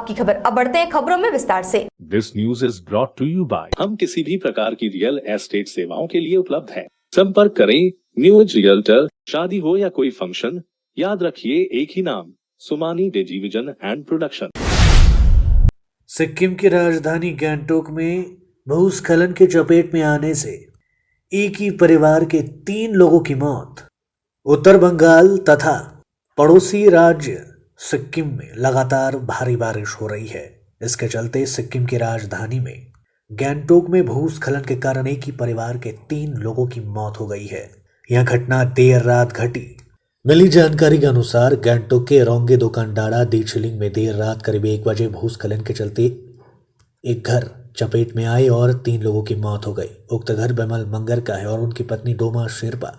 आपकी खबर। अब बढ़ते हैं खबरों में विस्तार से। This news is brought to you by. हम किसी भी प्रकार की रियल एस्टेट सेवाओं के लिए उपलब्ध हैं। संपर्क करें न्यू एज रियल्टर। शादी हो या कोई फंक्शन, याद रखिए एक ही नाम, सुमानी डिजीविजन एंड प्रोडक्शन। सिक्किम की राजधानी गैंगटॉक में भूस्खलन की चपेट में आने से एक ही परिवार के 3 लोगों की मौत। उत्तर बंगाल तथा पड़ोसी राज्य सिक्किम में लगातार भारी बारिश हो रही है। इसके चलते सिक्किम की राजधानी में गैंगटॉक में भूस्खलन के कारण एक ही परिवार के 3 लोगों की मौत हो गई है। यह घटना देर रात घटी। मिली जानकारी के अनुसार गैंगटॉक के रोंगे दुकानडाड़ा दीछिलिंग में देर रात करीब 1 बजे भूस्खलन के चलते एक घर चपेट में आए और 3 लोगों की मौत हो गई। उक्त घर बिमल मंगर का है और उनकी पत्नी डोमा शेरपा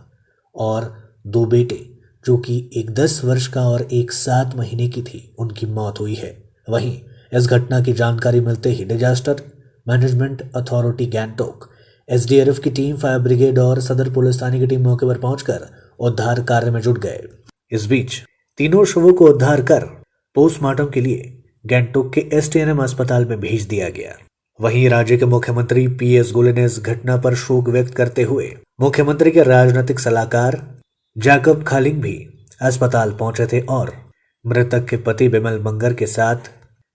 और 2 बेटे, जो कि एक 10 वर्ष का और एक 7 महीने की थी, उनकी मौत हुई है। वहीं इस घटना की जानकारी मिलते ही disaster management authority Gangtok, SDRF की टीम, फायर ब्रिगेड और सदर पुलिस थाने की टीम मौके पर पहुंचकर उद्धार कार्य में जुट गए। इस बीच तीनों शवों को उद्धार कर पोस्टमार्टम के लिए गैंगटॉक के एसटीएनएम अस्पताल में भेज दिया गया। वहीं राज्य के मुख्यमंत्री पीएस गोले ने इस घटना पर शोक व्यक्त करते हुए मुख्यमंत्री के राजनीतिक सलाहकार जैकब खालिंग भी अस्पताल पहुंचे थे और मृतक के पति बिमल मंगर के साथ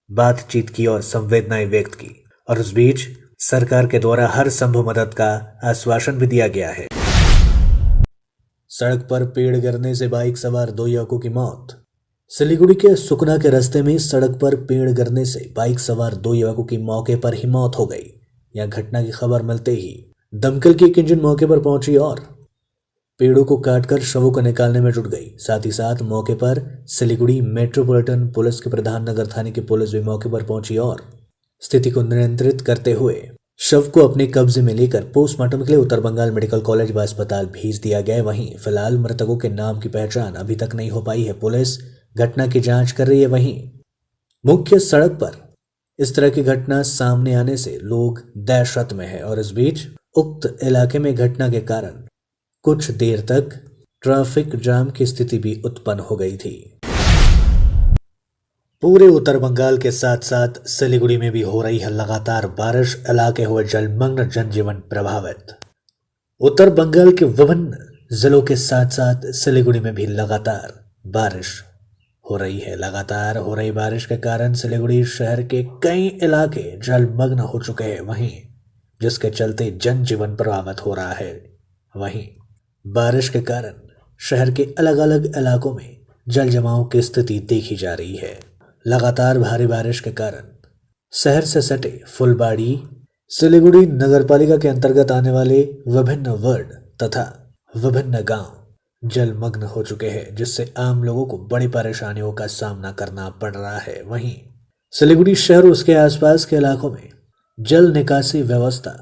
बातचीत की और संवेदनाएं व्यक्त की। और इस बीच सरकार के द्वारा हर संभव मदद का आश्वासन भी दिया गया है। सड़क पर पेड़ गिरने से बाइक सवार 2 युवकों की मौत। सिलीगुड़ी के सुकना के रास्ते में सड़क पर पेड़ गिरने से बाइक सवार 2 युवकों की मौके पर ही मौत हो गई। यह घटना की खबर मिलते ही दमकल की एक इंजन मौके पर पहुंची और पेड़ों को काटकर शवों को निकालने में जुट गई। साथ ही साथ मौके पर सिलीगुड़ी मेट्रोपॉलिटन पुलिस के प्रधान नगर थाने की पुलिस भी मौके पर पहुंची और स्थिति को नियंत्रित करते हुए शव को अपने कब्जे में लेकर पोस्टमार्टम के लिए उत्तर बंगाल मेडिकल कॉलेज व अस्पताल भेज दिया गया। वहीं फिलहाल मृतकों के नाम की पहचान अभी तक नहीं हो पाई है। पुलिस घटना की जांच कर रही है। वहीं मुख्य सड़क पर इस तरह की घटना सामने आने से लोग दहशत में है और इस बीच उक्त इलाके में घटना के कारण कुछ देर तक ट्रैफिक जाम की स्थिति भी उत्पन्न हो गई थी। पूरे उत्तर बंगाल के साथ साथ सिलीगुड़ी में भी हो रही है लगातार बारिश। इलाके हुए जलमग्न, जनजीवन प्रभावित। उत्तर बंगाल के विभिन्न जिलों के साथ साथ सिलीगुड़ी में भी लगातार बारिश हो रही है। लगातार हो रही बारिश के कारण सिलीगुड़ी शहर के कई इलाके जलमग्न हो चुके हैं, वहीं जिसके चलते जनजीवन प्रभावित हो रहा है। वहीं बारिश के कारण शहर के अलग अलग इलाकों में जल जमाव की स्थिति देखी जा रही है। लगातार भारी बारिश के कारण शहर से सटे फुलबाड़ी, सिलीगुड़ी नगरपालिका के अंतर्गत आने वाले विभिन्न वार्ड तथा विभिन्न गांव जलमग्न हो चुके हैं, जिससे आम लोगों को बड़ी परेशानियों का सामना करना पड़ रहा है। वहीं सिलीगुड़ी शहर और उसके आसपास के इलाकों में जल निकासी व्यवस्था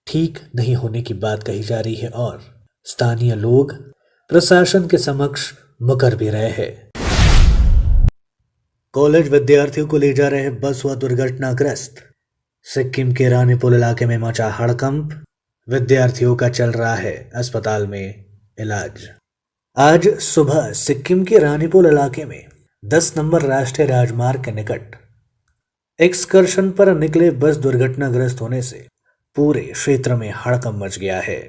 ठीक नहीं होने की बात कही जा रही है और स्थानीय लोग प्रशासन के समक्ष मुकर भी रहे हैं। कॉलेज विद्यार्थियों को ले जा रहे बस हुआ दुर्घटनाग्रस्त। सिक्किम के रानीपुल इलाके में मचा हड़कंप। विद्यार्थियों का चल रहा है अस्पताल में इलाज। आज सुबह सिक्किम के रानीपुल इलाके में 10 नंबर राष्ट्रीय राजमार्ग के निकट एक्सकर्शन पर निकले बस दुर्घटनाग्रस्त होने से पूरे क्षेत्र में हड़कंप मच गया है।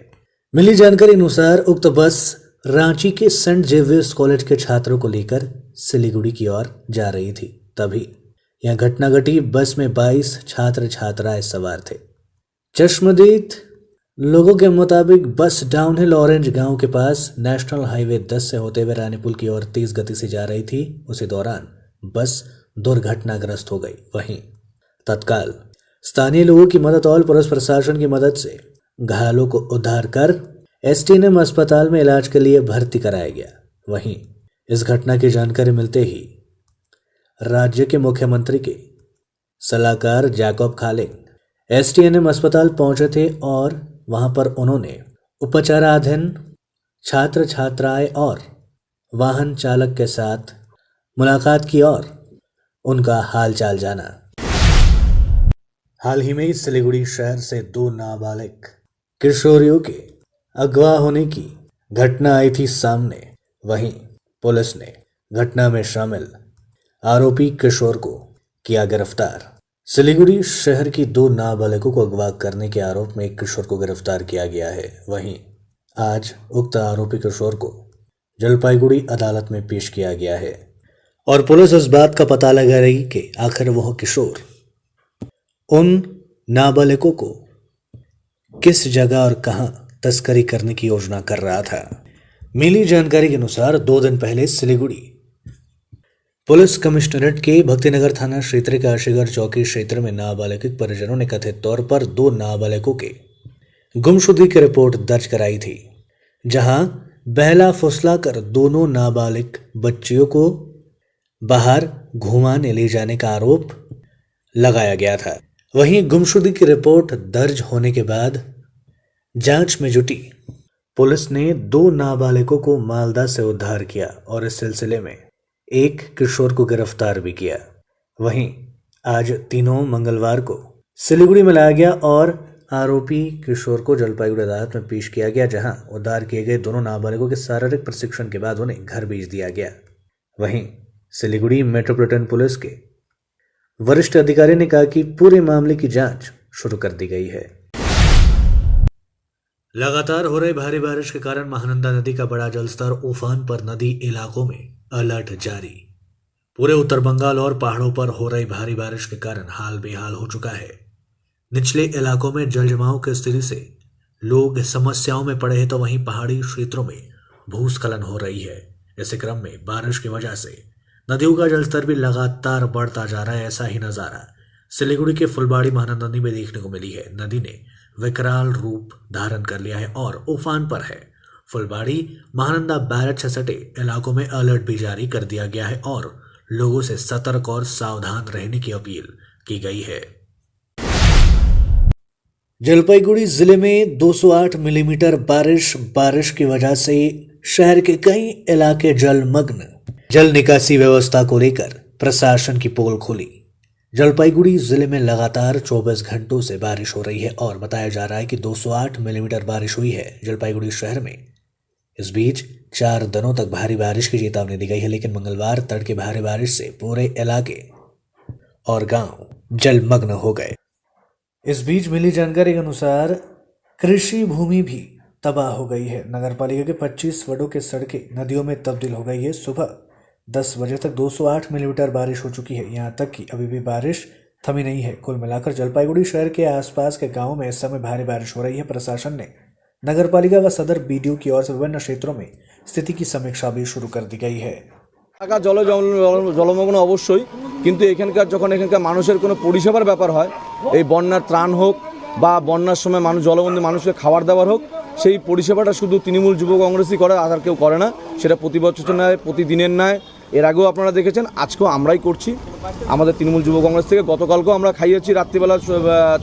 मिली जानकारी अनुसार उक्त बस रांची के सेंट जेवियर्स कॉलेज के छात्रों को लेकर सिलीगुड़ी की ओर जा रही थी। तभी यह घटना घटी। बस में 22 छात्र छात्राएं सवार थे। चश्मदीद लोगों के मुताबिक बस डाउनहिल ऑरेंज गांव के पास नेशनल हाईवे 10 से होते हुए रानीपुल की ओर तेज गति से जा रही थी। उसी दौरान बस दुर्घटनाग्रस्त हो गई। वहीं तत्काल स्थानीय लोगों की मदद और पुलिस प्रशासन की मदद से घायलों को उद्धार कर एसटीएनएम अस्पताल में इलाज के लिए भर्ती कराया गया। वहीं इस घटना की जानकारी मिलते ही राज्य के मुख्यमंत्री के सलाहकार जैकब खालिंग एसटीएनएम अस्पताल पहुंचे थे और वहां पर उन्होंने उपचाराधीन छात्र छात्राएं और वाहन चालक के साथ मुलाकात की और उनका हालचाल जाना। हाल ही में सिलीगुड़ी शहर से 2 नाबालिग किशोरियों के अगवा होने की घटना आई थी सामने। वहीं पुलिस ने घटना में शामिल आरोपी किशोर को किया गिरफ्तार। सिलीगुड़ी शहर की 2 नाबालिगों को अगवा करने के आरोप में एक किशोर को गिरफ्तार किया गया है। वहीं आज उक्त आरोपी किशोर को जलपाईगुड़ी अदालत में पेश किया गया है और पुलिस इस बात का पता लगा रही कि आखिर वह किशोर उन नाबालिगों को किस जगह और कहां तस्करी करने की योजना कर रहा था। मिली जानकारी के अनुसार 2 दिन पहले सिलीगुड़ी पुलिस कमिश्नरेट के भक्तिनगर थाना क्षेत्र के आशीगढ़ चौकी क्षेत्र में नाबालिग परिजनों ने कथित तौर पर 2 नाबालिगों के गुमशुदगी की रिपोर्ट दर्ज कराई थी, जहां बहला फुसला कर दोनों नाबालिग बच्चियों को बाहर घुमाने ले जाने का आरोप लगाया गया था। वहीं गुमशुदगी की रिपोर्ट दर्ज होने के बाद जांच में जुटी पुलिस ने 2 नाबालिगों को मालदा से उद्धार किया और इस सिलसिले में एक किशोर को गिरफ्तार भी किया। वहीं आज तीनों मंगलवार को सिलीगुड़ी में लाया गया और आरोपी किशोर को जलपाईगुड़ी अदालत में पेश किया गया, जहां उद्धार किए गए दोनों नाबालिगों के शारीरिक प्रशिक्षण के बाद उन्हें घर भेज दिया गया। वहीं सिलीगुड़ी मेट्रोपॉलिटन पुलिस के वरिष्ठ अधिकारी ने कहा कि पूरे मामले की जांच शुरू कर दी गई है। लगातार हो रही भारी बारिश के कारण महानंदा नदी का बड़ा जलस्तर उफान पर नदी इलाकों में अलर्ट जारी। पूरे उत्तर बंगाल और पहाड़ों पर हो रही भारी बारिश के कारण हाल बेहाल हो चुका है। निचले इलाकों में जल जमाव की स्थिति से लोग समस्याओं में पड़े हैं, तो वहीं पहाड़ी क्षेत्रों में भूस्खलन हो रही है। इस क्रम में बारिश की वजह से नदियों का जलस्तर भी लगातार बढ़ता जा रहा है। ऐसा ही नजारा सिलीगुड़ी के फुलबाड़ी महानंदा नदी में देखने को मिली है। नदी ने विकराल रूप धारण कर लिया है और उफान पर है। फुलबाड़ी महानंदा बैरेज से सटे इलाकों में अलर्ट भी जारी कर दिया गया है और लोगों से सतर्क और सावधान रहने की अपील की गई है। जलपाईगुड़ी जिले में 208 मिलीमीटर बारिश की वजह से शहर के कई इलाके जलमग्न। जल निकासी व्यवस्था को लेकर प्रशासन की पोल खुली। जलपाईगुड़ी जिले में लगातार 24 घंटों से बारिश हो रही है और बताया जा रहा है कि 208 मिलीमीटर बारिश हुई है जलपाईगुड़ी शहर में। इस बीच 4 दिनों तक भारी बारिश की चेतावनी दी गई है, लेकिन मंगलवार तड़के भारी बारिश से पूरे इलाके और गांव जलमग्न हो गए। इस बीच मिली जानकारी के अनुसार कृषि भूमि भी तबाह हो गई है। नगरपालिका के 25 वार्डों की सड़कें नदियों में तब्दील हो गई है। सुबह 10 बजे तक 208 मिलीमीटर बारिश हो चुकी है। यहाँ तक कि अभी भी बारिश थमी नहीं है। कुल मिलाकर जलपाईगुड़ी शहर के आसपास के गांवों में इस समय भारी बारिश हो रही है। प्रशासन ने नगरपालिका व सदर बीडीओ की ओर से विभिन्न क्षेत्रों में स्थिति की समीक्षा भी शुरू कर दी गई है। জলমগ্ন অবশ্যই, কিন্তু এখানকার যখন এখানকার মানুষের কোনো পরিষেবার ব্যাপার হয়, এই বন্যার ত্রাণ হোক বা বন্যার সময় মানুষ জলবন্দী মানুষকে খাবার দাবার হোক, সেই পরিষেবাটা শুধু তৃণমূল যুব কংগ্রেসই করে, আর কেউ করে না। সেটা প্রতি বছর নয়, প্রতিদিনের নয়। এর আগেও আপনারা দেখেছেন, আজকেও আমরাই করছি। আমাদের তৃণমূল যুব কংগ্রেস থেকে গতকালকেও আমরা খাইয়েছি রাত্রিবেলা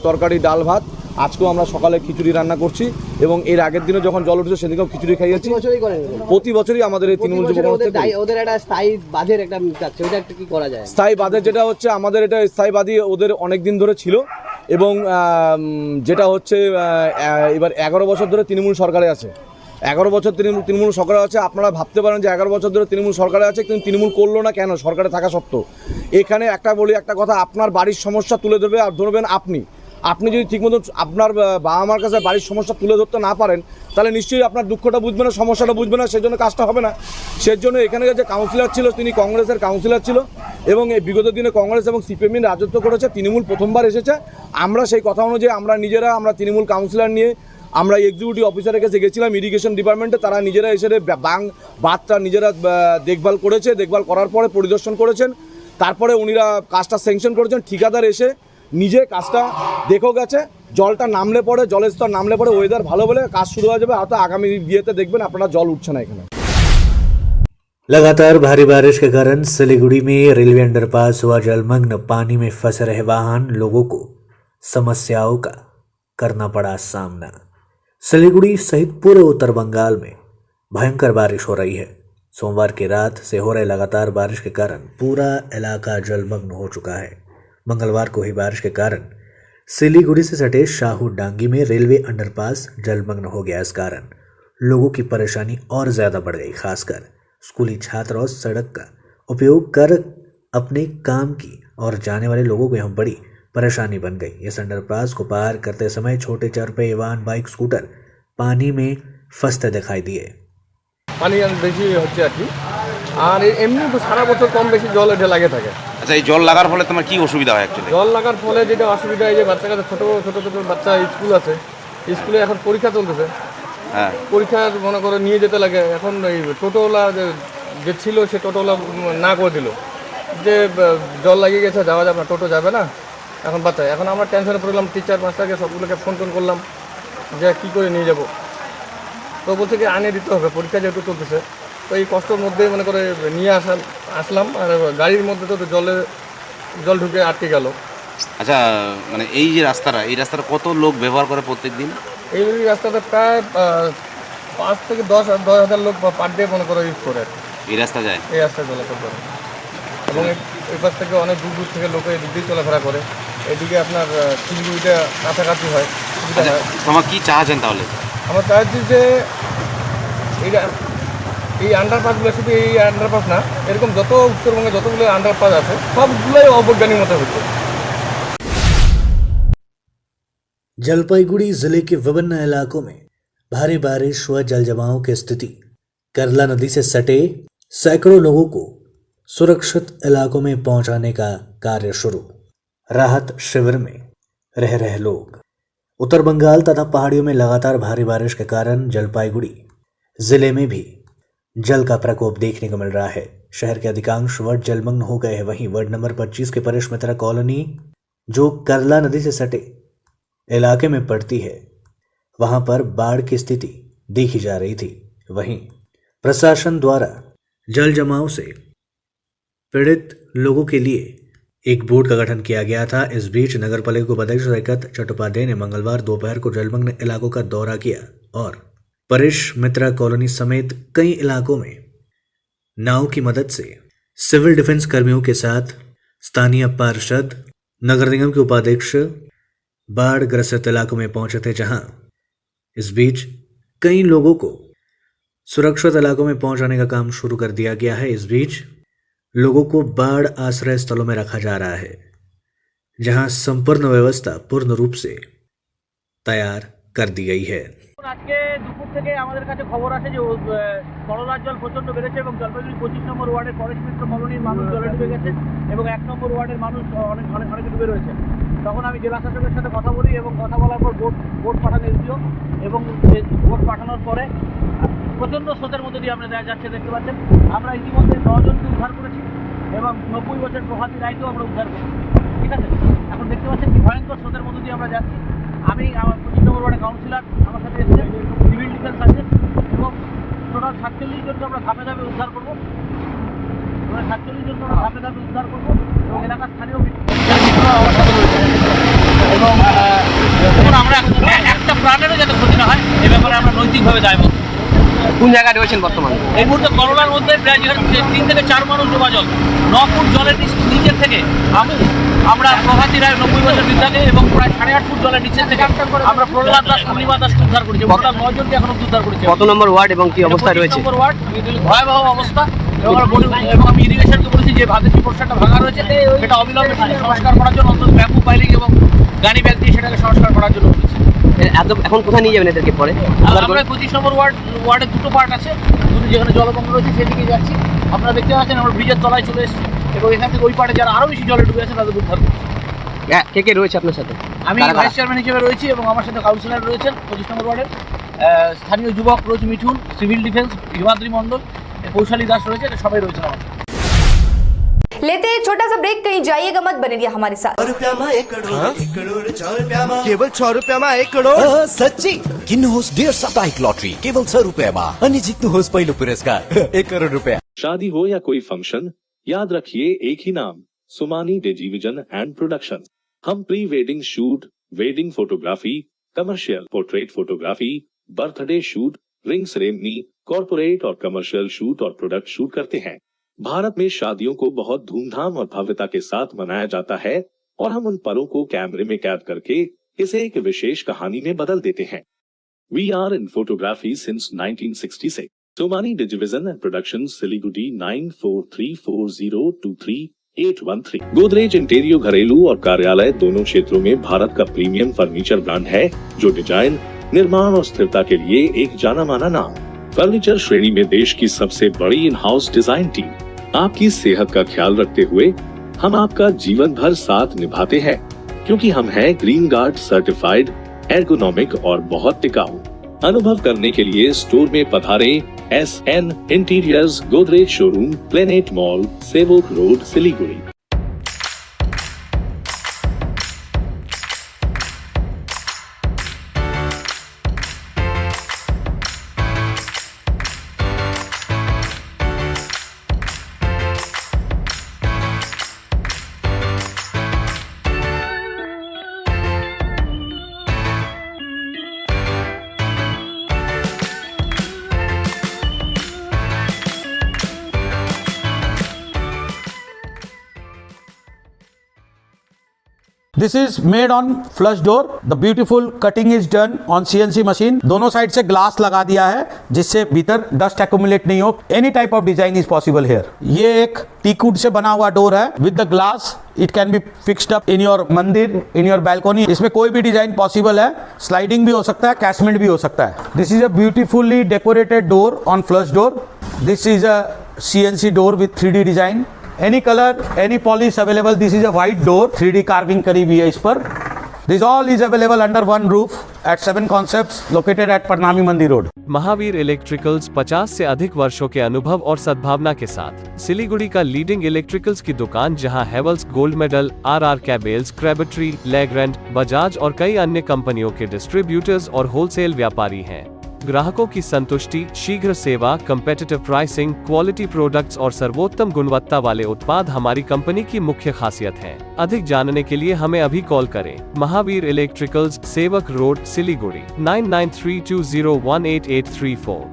তরকারি ডাল ভাত, আজকেও আমরা সকালে খিচুড়ি রান্না করছি এবং এর আগের দিনে যখন জল উঠেছে সেদিকেও খিচুড়ি খাইয়েছি। প্রতি বছরই আমাদের এই তৃণমূল যুব কংগ্রেস থেকে ওদের একটা স্থায়ী বাঁধের একটা চাচ্ছে, ওটা কি করা যায়? স্থায়ী বাঁধের যেটা হচ্ছে আমাদের এটা স্থায়ী বাঁধই ওদের অনেক দিন ধরে ছিল এবং যেটা হচ্ছে এবার 11 বছর ধরে তৃণমূল সরকারে আছে। 11 বছর তৃণমূল সরকারে আছে। আপনারা ভাবতে পারেন যে 11 বছর ধরে তৃণমূল সরকারে আছে, কিন্তু তৃণমূল করলো না কেন সরকারে থাকা সত্ত্বেও? এখানে একটা কথা, আপনার বাড়ির সমস্যা তুলে ধরবেন আপনি যদি ঠিকমতো আপনার বাবা মার কাছে বাড়ির সমস্যা তুলে ধরতে না পারেন, তাহলে নিশ্চয়ই আপনার দুঃখটা বুঝবে না, সমস্যাটা বুঝবে না, সেই জন্য কাজটা হবে না। সেজন্য এখানে যে কাউন্সিলর ছিল তিনি কংগ্রেসের কাউন্সিলর ছিল এবং এই বিগত দিনে কংগ্রেস এবং সিপিএম রাজত্ব করেছে। তৃণমূল প্রথমবার এসেছে। আমরা সেই কথা অনুযায়ী আমরা তৃণমূল কাউন্সিলর নিয়ে আমরা এক্সিকিউটিভ অফিসারের কাছে গেছিলাম ইরিগেশন ডিপার্টমেন্টে। তারা নিজেরা এসে বাঁধটা নিজেরা দেখভাল করার পরে পরিদর্শন করেছেন। তারপরে উনিরা কাজটা স্যাংশন করেছেন। ঠিকাদার এসে নিজে কাজটা দেখো গেছে। জলটা নামলে পরে, জলের স্তর নামলে পরে ওয়েদার ভালো বলে কাজ শুরু হয়ে যাবে। হয়তো আগামী বিয়েতে দেখবেন আপনারা জল উঠছে না एখানে। लगातार भारी बारिश के कारण सिलीगुड़ी में रेलवे अंडरपास हुआ जलमग्न। पानी में फंसे रहे वाहन, लोगों को समस्याओं का करना पड़ा सामना। सिलीगुड़ी सहित पूरे उत्तर बंगाल में भयंकर बारिश हो रही है। सोमवार की रात से हो रही लगातार बारिश के कारण पूरा इलाका जलमग्न हो चुका है। मंगलवार को ही बारिश के कारण सिलीगुड़ी से सटे शाहू डांगी में रेलवे अंडरपास जलमग्न हो गया। इस कारण लोगों की परेशानी और ज्यादा बढ़ गई। खासकर स्कूली छात्र और सड़क का उपयोग कर अपने काम की और जाने वाले लोगों को यहाँ बड़ी परेशानी बन गई। इस अंडरपास को पार करते समय छोटे 4 पहिए वाहन, बाइक, स्कूटर पानी में फंसते दिखाई दिए। পানি বেশি হচ্ছে আর কি, আর এমনি সারা বছর কম বেশি জল এটা লাগে থাকে। আচ্ছা, এই জল লাগার ফলে তোমার কি অসুবিধা হয় অ্যাকচুয়ালি? জল লাগার ফলে যেটা অসুবিধা, এই যে বাচ্চা কাছে ছোটো ছোটো ছোটো বাচ্চা স্কুল আছে, স্কুলে এখন পরীক্ষা চলতেছে, হ্যাঁ, পরীক্ষার মনে করে নিয়ে যেতে লাগে। এখন এই টোটোওয়ালা যে ছিল সে টোটোওয়ালা না করে দিল যে জল লাগিয়ে গেছে, যাওয়া যাবে না, টোটো যাবে না। এখন বাচ্চা, এখন আমরা টেনশনে পড়লাম, টিচার মাস্টারকে সবগুলোকে ফোন করলাম যে কী করে নিয়ে যাব। তো বলছে কি আনিয়ে দিতে হবে, পরীক্ষা যেহেতু চলতেছে। তো এই কষ্টের মধ্যেই মনে করে নিয়ে আসলাম, আর গাড়ির মধ্যে তো জল ঢুকে আটকে গেল। আচ্ছা, মানে এই যে রাস্তাটা, এই রাস্তাটা কত লোক ব্যবহার করে প্রত্যেক দিন? এই রাস্তাটা প্রায় 5 থেকে 10,000 লোক পার ডে মনে করে ইউজ করে এই রাস্তা যায়, এই রাস্তায় চলাচল করে। এবং এই পাশ থেকে অনেক দূর দূর থেকে লোক এই দিক দিয়ে চলাফেরা করে। এদিকে আপনার শিলিগুড়িটা কাছাকাছি হয়, সুবিধা হয়। তোমার কি চাচ্ছেন তাহলে? আমরা চাইছি যে এই আন্ডারপাসগুলো, শুধু এই আন্ডারপাস না, এরকম যত উত্তরবঙ্গে যতগুলো আন্ডারপাস আছে সবগুলোই অবৈজ্ঞানিক মতো হচ্ছে। जलपाईगुड़ी जिले के विभिन्न इलाकों में भारी बारिश व जल जमाव की स्थिति। करला नदी से सटे सैकड़ों लोगों को सुरक्षित इलाकों में पहुंचाने का कार्य शुरू। राहत शिविर में रह रहे लोग। उत्तर बंगाल तथा पहाड़ियों में लगातार भारी बारिश के कारण जलपाईगुड़ी जिले में भी जल का प्रकोप देखने को मिल रहा है। शहर के अधिकांश वार्ड जलमग्न हो गए हैं। वहीं वार्ड नंबर 25 के परेश मित्रा कॉलोनी, जो करला नदी से सटे इलाके में पड़ती है, वहां पर बाढ़ की स्थिति देखी जा रही थी। वहीं प्रशासन द्वारा जल जमाव से पीड़ित लोगों के लिए एक बोर्ड का गठन किया गया था। इस बीच नगर पालिका उपाध्यक्ष रैकत चट्टोपाध्याय ने मंगलवार दोपहर को जलमग्न इलाकों का दौरा किया और परेश मित्रा कॉलोनी समेत कई इलाकों में नाव की मदद से सिविल डिफेंस कर्मियों के साथ स्थानीय पार्षद, नगर निगम के उपाध्यक्ष बाढ़ ग्रसित इलाकों में पहुंचे थे, जहां इस बीच कई लोगों को सुरक्षित इलाकों में पहुंचाने का काम शुरू कर दिया गया है। इस बीच लोगों को बाढ़ आश्रय स्थलों में रखा जा रहा है, जहां संपूर्ण व्यवस्था पूर्ण रूप से तैयार कर दी गई है। আজকে দুপুর থেকে আমাদের কাছে খবর আসে যে করলার জল প্রচণ্ড বেড়েছে এবং জলপাইগুড়ি 25 নম্বর ওয়ার্ডের পরেশ মিত্র কলোনির মানুষ জলে ডুবে গেছে এবং 1 নম্বর ওয়ার্ডের মানুষ অনেক ডুবে রয়েছে। তখন আমি জেলা শাসকের সাথে কথা বলি এবং কথা বলার পর বোট পাঠানো এসেছিল এবং বোট পাঠানোর পরে প্রচণ্ড স্রোতের মধ্যে দিয়ে আমরা যাচ্ছে, দেখতে পাচ্ছেন। আমরা ইতিমধ্যে 9 জনকে উদ্ধার করেছি এবং 90 বছর প্রভাতী রায়কেও আমরা উদ্ধার করেছি, ঠিক আছে। এখন দেখতে পাচ্ছেন কি ভয়ঙ্কর স্রোতের মধ্যে দিয়ে আমরা যাচ্ছি। আমি আমার 25 নম্বর ওয়ার্ডের কাউন্সিলর আমার সাথে এসেছে, সিভিল ডিফেন্স আছে এবং টোটাল 47 জনকে আমরা ধাপে ধাপে উদ্ধার করবো। 47 জনকে আমরা ধাপে ধাপে উদ্ধার করবো এবং এলাকার স্থানীয় আমার সাথে রয়েছে এবং দেখুন আমরা একটা প্রাণেরও যাতে ক্ষতি না হয় এ ব্যাপারে আমরা নৈতিকভাবে দায়বদ্ধ। কোন জায়গায় রয়েছেন বর্তমানে? এই মুহূর্তে করলার মধ্যে প্রায় যেখানে 3 থেকে 4 মানুষ ডোবা জল, 9 ফুট জলের নিচের থেকে আমরা প্রভাতী রায় 90 বছর বৃদ্ধাকে এবং প্রায় 8.5 ফুট জলের নিচের থেকে আমরা প্রহ্লাদ দাস, পূর্ণিমা দাসকে উদ্ধার করেছি। টোটাল 9 জনকে এখন উদ্ধার করেছি। কত নম্বর ওয়ার্ড এবং কি অবস্থা রয়েছে? নম্বর ওয়ার্ড, ভয়াবহ অবস্থা এবং আমি ইরিগেশনকে বলেছি যে ভাতের যে পোর্শনটা ভাঙা রয়েছে সেটা অবিলম্বে সংস্কার করার জন্য, অন্তত ব্যাম্বু পাইলিং এবং গানি ব্যাগ দিয়ে সেটাকে সংস্কার করার জন্য বলেছি। এখন কোথায় নিয়ে যাবেন এদেরকে পরে? আমরা 25 নম্বর ওয়ার্ডের দুটো পার্ট আছে, যেখানে জলমগ্ন রয়েছে সেদিকে যাচ্ছি। আপনারা দেখতে পাচ্ছেন আমরা ব্রিজের তলায় চলে এসেছি এবং এখান থেকে ওই পার্টে যারা আরও বেশি জলে ডুবে আছে তাদের উদ্ধার করছি। কে কে রয়েছে আপনার সাথে? আমি ভাইস চেয়ারম্যান হিসেবে রয়েছি এবং আমার সাথে কাউন্সিলর রয়েছেন 25 নম্বর ওয়ার্ডের, স্থানীয় যুবক রয়েছে মিঠুন, সিভিল ডিফেন্স হিমাদ্রি মণ্ডল, কৌশালী দাস রয়েছে, সবাই রয়েছে আমার। लेते हैं एक छोटा सा ब्रेक, कहीं जाइएगा मत, बने रहिए हमारे साथ। केवल 6 रुपयामा 1 करोड सच्ची किन्नुहोस् डेढ साप्ताहिक लटरी केवल 6 रुपयामा अनि जित्नुहोस् पहिलो पुरस्कार 1 करोड रुपया। शादी हो या कोई फंक्शन, याद रखिए एक ही नाम, सुमानी टेलीविजन एंड प्रोडक्शन। हम pre wedding shoot, wedding photography, commercial portrait photography, birthday shoot, ring ceremony, corporate और कमर्शियल शूट और प्रोडक्ट शूट करते हैं। भारत में शादियों को बहुत धूमधाम और भव्यता के साथ मनाया जाता है और हम उन पलों को कैमरे में कैद करके इसे एक विशेष कहानी में बदल देते हैं। We are in photography since 1966। Somani Digivision and production, Siliguri 9434023023 813। Godrej interior घरेलू और कार्यालय दोनों क्षेत्रों में भारत का प्रीमियम फर्नीचर ब्रांड है, जो डिजाइन, निर्माण और स्थिरता के लिए एक जाना माना नाम। फर्नीचर श्रेणी में देश की सबसे बड़ी इन हाउस डिजाइन टीम। आपकी सेहत का ख्याल रखते हुए हम आपका जीवन भर साथ निभाते हैं, क्योंकि हम हैं ग्रीन गार्ड सर्टिफाइड, एर्गोनॉमिक और बहुत टिकाऊ। अनुभव करने के लिए स्टोर में पधारें। SN interiors, Godrej showroom, planet mall, Sevoke road, Siliguri. This is made on flush door. The beautiful cutting is done on CNC machine. दोनों साइड से ग्लास लगा दिया है, जिससे भीतर डस्ट एक्यूमुलेट नहीं हो। Any type of design is possible here. ये एक टीकवुड से बना हुआ डोर है with the glass. It can be fixed up in your mandir, in your balcony. इसमें कोई भी डिजाइन पॉसिबल है। स्लाइडिंग भी हो सकता है, कैसमेंट भी हो सकता है। This is a beautifully decorated door on flush door. This is a CNC door with 3D design. Any color, any polish available. This is a white door, 3D carving करी हुई है इस पर। This all is available under one roof at 7 Concepts located at Parnami मंदिर road. Mahavir electricals 50 से अधिक वर्षों के अनुभव और सद्भावना के साथ सिलीगुड़ी का लीडिंग इलेक्ट्रिकल्स की दुकान, जहां Havells gold medal, RR cables, Crabtree, Legrand, Bajaj और कई अन्य कंपनियों के डिस्ट्रीब्यूटर्स और होलसेल व्यापारी हैं। ग्राहकों की संतुष्टि, शीघ्र सेवा, कम्पेटिटिव प्राइसिंग, क्वालिटी प्रोडक्ट्स और सर्वोत्तम गुणवत्ता वाले उत्पाद हमारी कंपनी की मुख्य खासियत है। अधिक जानने के लिए हमें अभी कॉल करें। महावीर इलेक्ट्रिकल्स, सेवक रोड, सिलीगुड़ी, 9932018834।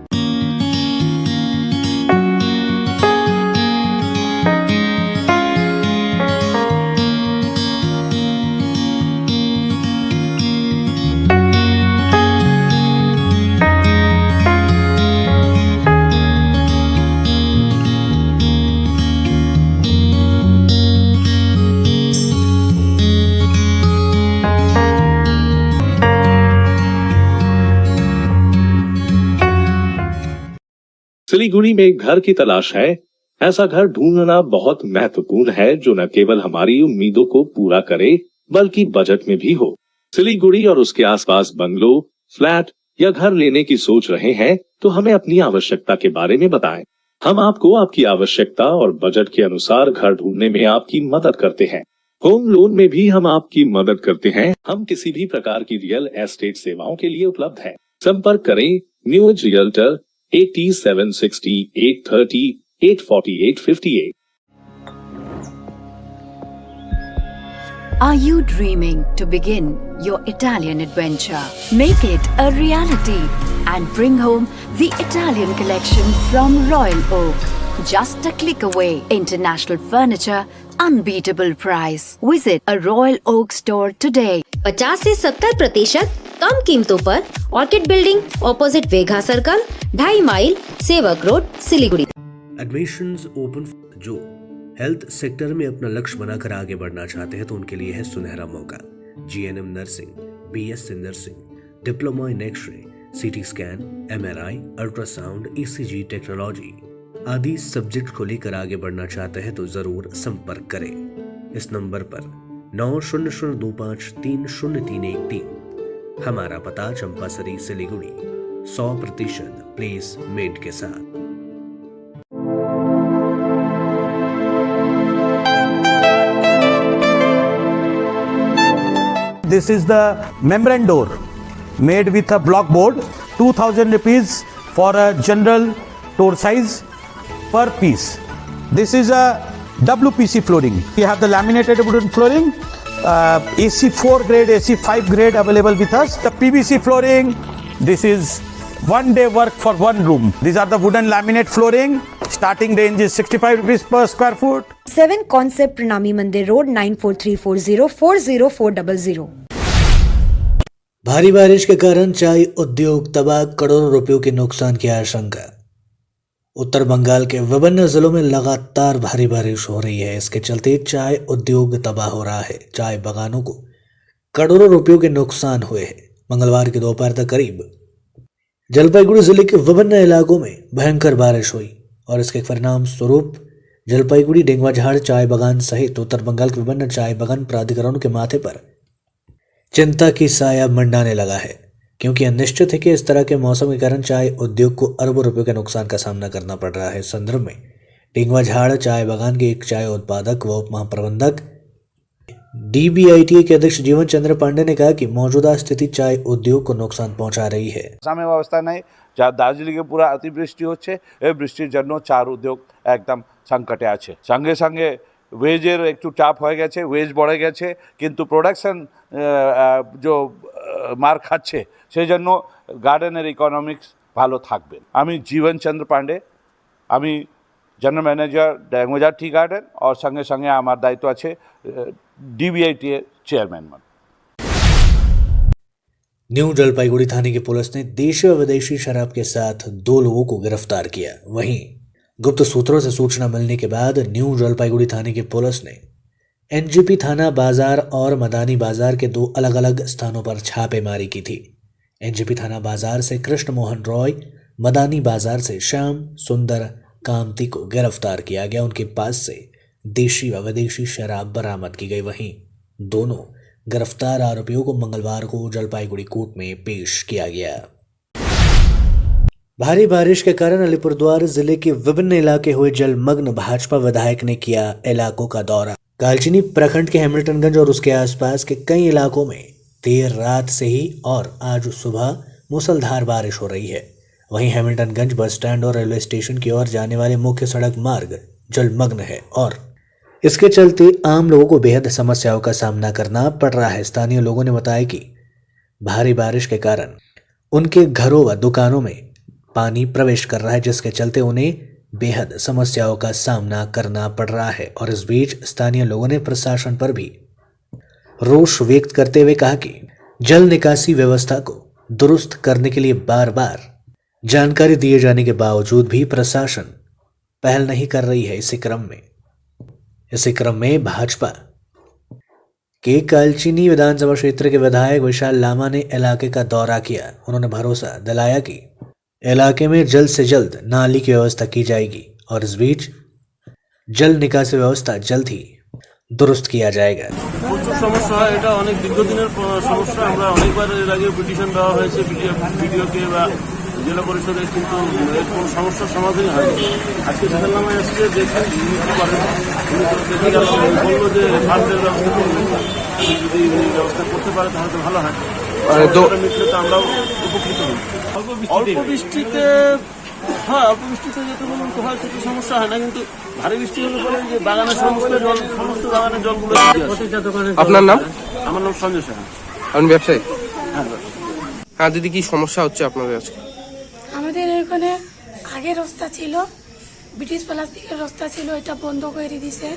सिलीगुड़ी में एक घर की तलाश है। ऐसा घर ढूंढना बहुत महत्वपूर्ण है, जो न केवल हमारी उम्मीदों को पूरा करे, बल्कि बजट में भी हो। सिलीगुड़ी और उसके आसपास बंगलो, फ्लैट या घर लेने की सोच रहे हैं, तो हमें अपनी आवश्यकता के बारे में बताएं। हम आपको आपकी आवश्यकता और बजट के अनुसार घर ढूंढने में आपकी मदद करते हैं। होम लोन में भी हम आपकी मदद करते हैं। हम किसी भी प्रकार की रियल एस्टेट सेवाओं के लिए उपलब्ध है। संपर्क करें new age realtor 8760 830 848 58। Are you dreaming to begin your Italian adventure? Make it a reality and bring home the Italian collection from Royal Oak. Just a click away. International furniture, unbeatable price. Visit a Royal Oak store today. 50 से 70% कम कीमतों पर Orchid Building, opposite वेघा circle, 2.5 mile, Sevak Road, Siliguri. Admissions open. जो health sector में अपना लक्ष्य बनाकर आगे बढ़ना चाहते हैं, तो उनके लिए है सुनहरा मौका। GNM nursing, BSc nursing, diploma in xray, CT scan, MRI, ultrasound, ECG technology आदि सब्जेक्ट को लेकर आगे बढ़ना चाहते हैं, तो जरूर संपर्क करें इस नंबर पर 9002530313। हमारा पता चंपासरी, सिलीगुड़ी। 100% प्लेसमेंट के साथ। This is the membrane door made with a block board. 2000 rupees for a general door size per piece. This is a WPC flooring. We have the laminated wooden flooring, AC4 grade, AC5 grade available with us. The PVC flooring, this is one day work for one room. These are the wooden laminate flooring. Starting range is 65 rupees per square foot. 7 Concept प्रणामी मंदिर road 9434040400। भारी बारिश के कारण चाय उद्योग तबाह, करोड़ों रुपयों के नुकसान की आशंका। उत्तर बंगाल के विभिन्न जिलों में लगातार भारी बारिश हो रही है। इसके चलते चाय उद्योग तबाह हो रहा है। चाय बागानों को करोड़ों रुपयों के नुकसान हुए हैं। मंगलवार की दोपहर तक करीब जलपाईगुड़ी जिले के विभिन्न इलाकों में भयंकर बारिश हुई और इसके परिणाम स्वरूप जलपाईगुड़ी, डेंगवाझाड़ चाय बागान सहित उत्तर बंगाल के विभिन्न चाय बागान प्राधिकरणों के माथे पर चिंता की साया मंडाने लगा है, क्योंकि अनिश्चित है कि इस तरह के मौसम के कारण चाय उद्योग को अरबों रुपयों के नुकसान का सामना करना पड़ रहा है। इस संदर्भ में डेंगवाझाड़ चाय बागान के एक चाय उत्पादक व उप महाप्रबंधक DBITA के अध्यक्ष जीवन चंद्र पांडे ने कहा कि मौजूदा स्थिति चाय उद्योग को नुकसान पहुंचा रही है। सामने व्यवस्था नहीं, যা দার্জিলিংয়ে পুরো অতিবৃষ্টি হচ্ছে, এই বৃষ্টির জন্য চার উদ্যোগ একদম সংকটে আছে। সঙ্গে সঙ্গে ওয়েজের একটু চাপ হয়ে গেছে, ওয়েজ বেড়ে গেছে, কিন্তু প্রোডাকশন যে মার খাচ্ছে সেই জন্য গার্ডেনের ইকোনমিক্স ভালো থাকবে। আমি জীবন চন্দ্র পান্ডে, আমি জেনারেল ম্যানেজার ড্যাঙ্গোজার টি গার্ডেন, আর সঙ্গে সঙ্গে আমার দায়িত্ব আছে DBITA চেয়ারম্যান। न्यू जलपाईगुड़ी थाने की पुलिस ने देशी व विदेशी शराब के साथ 2 लोगों को गिरफ्तार किया। वहीं गुप्त सूत्रों से सूचना मिलने के बाद न्यू जलपाईगुड़ी थाने की पुलिस ने NGP थाना बाजार और मदानी बाजार के 2 अलग अलग स्थानों पर छापेमारी की थी। NGP थाना बाजार से कृष्ण मोहन रॉय, मदानी बाजार से श्याम सुंदर कामती को गिरफ्तार किया गया। उनके पास से देशी व विदेशी शराब बरामद की गई। वहीं दोनों गिरफ्तार आरोपियों को मंगलवार को जलपाईगुड़ी कोर्ट में पेश किया गया। भारी बारिश के कारण अलीपुरद्वार जिले के विभिन्न इलाके हुए जलमग्न। भाजपा विधायक ने किया इलाकों का दौरा। कालचिनी प्रखंड के हैमिल्टनगंज और उसके आसपास के कई इलाकों में देर रात से ही और आज सुबह मूसलाधार बारिश हो रही है। वहीं हैमिल्टनगंज बस स्टैंड और रेलवे स्टेशन की ओर जाने वाले मुख्य सड़क मार्ग जलमग्न है और इसके चलते आम लोगों को बेहद समस्याओं का सामना करना पड़ रहा है। स्थानीय लोगों ने बताया कि भारी बारिश के कारण उनके घरों व दुकानों में पानी प्रवेश कर रहा है, जिसके चलते उन्हें बेहद समस्याओं का सामना करना पड़ रहा है। और इस बीच स्थानीय लोगों ने प्रशासन पर भी रोष व्यक्त करते हुए कहा कि जल निकासी व्यवस्था को दुरुस्त करने के लिए बार बार जानकारी दिए जाने के बावजूद भी प्रशासन पहल नहीं कर रही है। इसी क्रम में भाजपा के कालचिनी विधानसभा क्षेत्र के विधायक विशाल लामा ने इलाके का दौरा किया। उन्होंने भरोसा दिलाया कि इलाके में जल्द से जल्द नाली की व्यवस्था की जाएगी और इस बीच जल निकासी व्यवस्था जल्द ही दुरुस्त किया जाएगा। প্রচুর সমস্যা, এটা অনেক দীর্ঘদিনের সমস্যা। আমরা অনেকবার এর আগে পিটিশন দেওয়া হয়েছে ভিডিওকে বা জেলা পরিষদে, কিন্তু এর কোনো সমস্যার সমাধানই হয়নি। আজকে বিশাল নামে আসছে, দেখেন বললো যে ফান্ডের ব্যবস্থা করবেন, যদি ব্যবস্থা করতে পারে তাহলে তো ভালো হয়। মিটলে তো আমরাও উপকৃত হই। অল্প বৃষ্টিতে, হ্যাঁ অল্প বৃষ্টিতে যেতে বলুন তো হয় সেটা সমস্যা হয় না, কিন্তু ভারী বৃষ্টি হলে পরে যে বাগানের সমস্ত বাগানের জলগুলো। আপনার নাম? আমার নাম সঞ্জয় সাহা। আপনি ব্যবসায়ী? হ্যাঁ দিদি, কি সমস্যা হচ্ছে আপনাদের আজকে? আমাদের এখানে আগে রাস্তা ছিল, ব্রিটিশ প্লাস্টিকের রাস্তা ছিল, এটা বন্ধ করে দিছে।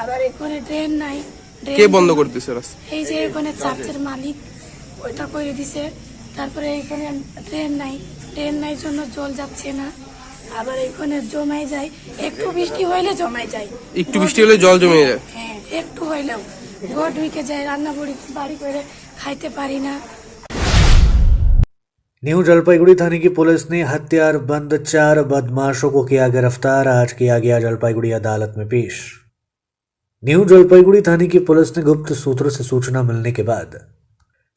আবার এখানে ড্রেন নাই। কে বন্ধ করে দিছে রাস্তা? এই যে এখানে চার্চের মালিক, ওইটা করে দিছে। তারপরে এখানে ড্রেন নাই জন্য জল যাচ্ছে না। আবার এখানে জমাই যায়, একটু বৃষ্টি হইলে জমাই যায়, একটু বৃষ্টি হলে জল জমে যায়। হ্যাঁ একটু হইলেও ঘর ঢুকে যায়, রান্না বাড়ি করে খাইতে পারি না। न्यू जलपाईगुड़ी थाने की पुलिस ने हथियार बंद 4 बदमाशों को किया गिरफ्तार। आज किया गया जलपाईगुड़ी अदालत में पेश। न्यू जलपाईगुड़ी थाने की पुलिस ने गुप्त सूत्रों से सूचना मिलने के बाद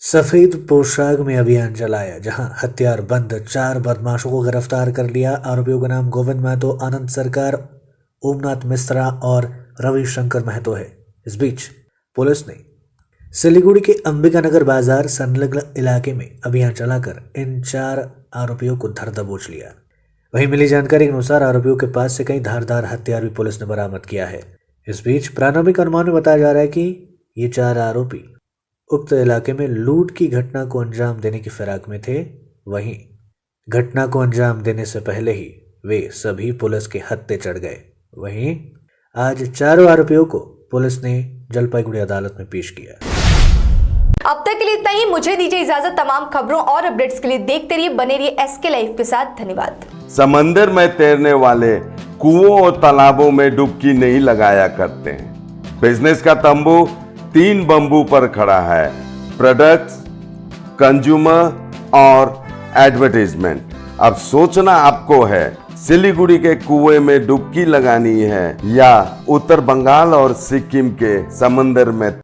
सफेद पोशाक में अभियान चलाया, जहां हथियार बंद 4 बदमाशों को गिरफ्तार कर लिया। आरोपियों का नाम गोविंद महतो, आनंद सरकार, ओमनाथ मिश्रा और रविशंकर महतो है। इस बीच पुलिस ने सिलीगुड़ी के अंबिकानगर बाजार संलग्न इलाके में अभियान चलाकर इन 4 आरोपियों को धर दबोच लिया। वहीं मिली जानकारी के अनुसार आरोपियों के पास से कई धारदार हथियार भी पुलिस ने बरामद किया है। इस बीच प्रारंभिक अनुमान में बताया जा रहा है कि ये 4 आरोपी उक्त इलाके में लूट की घटना को अंजाम देने की फिराक में थे। वहीं घटना को अंजाम देने से पहले ही वे सभी पुलिस के हत्थे चढ़ गए। वहीं आज 4 आरोपियों को पुलिस ने जलपाईगुड़ी अदालत में पेश किया। अब तक के लिए इतना ही। मुझे दीजिए इजाजत। तमाम खबरों और अपडेट्स के लिए देखते रहिए, बने रहिए SK लाइव के साथ। धन्यवाद। समंदर में तैरने वाले कुओं और तालाबों में डुबकी नहीं लगाया करते हैं। बिजनेस का तंबू 3 बंबू पर खड़ा है, प्रोडक्ट्स, कंज्यूमर और एडवर्टाइजमेंट। अब सोचना आपको है, सिलीगुड़ी के कुएं में डुबकी लगानी है या उत्तर बंगाल और सिक्किम के समंदर में